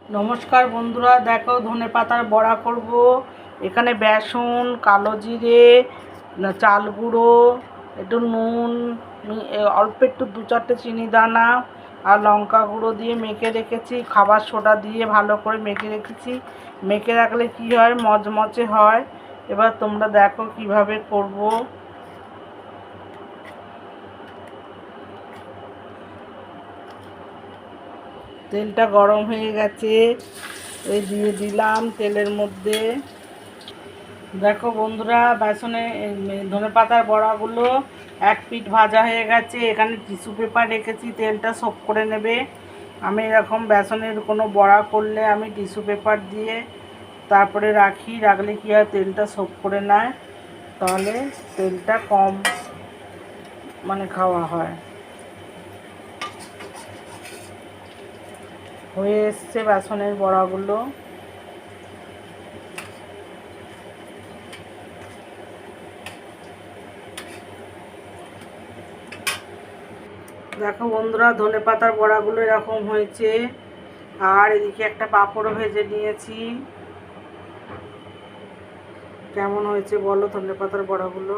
নমস্কার বন্ধুরা, দেখো ধনেপাতার বড়া করব। এখানে বেসন, কালো জিরে, চাল গুঁড়ো, একটু নুন, অল্প একটু 2-4টে চিনি দানা আর লঙ্কা গুঁড়ো দিয়ে মেখে রেখেছি। খাবার সোডা দিয়ে ভালো করে মেখে রেখেছি। মেখে রাখলে কি হয়, মচমচে হয়। এবার তোমরা দেখো কিভাবে করব। তেলটা গরম হয়ে গেছে, এই দিয়ে দিলাম তেলের মধ্যে। দেখো বন্ধুরা, বেসনে ধনেপাতার বড়াগুলো এক পিঠ ভাজা হয়ে গেছে। এখানে টিস্যু পেপার রেখেছি, তেলটা সোক করে নেবে। আমি এরকম বেসনের কোনো বড়া করলে আমি টিস্যু পেপার দিয়ে তারপরে রাখলে কী হয়, তেলটা সোক করে নেয়, তাহলে তেলটা কম খাওয়া হয়। হয়ে এসছে বেসনের বড়াগুলো। দেখো বন্ধুরা, ধনেপাতার বড়াগুলো এরকম হয়েছে। আর এদিকে একটা পাঁপড়ও ভেজে নিয়েছি। কেমন হয়েছে বলো ধনেপাতার বড়াগুলো?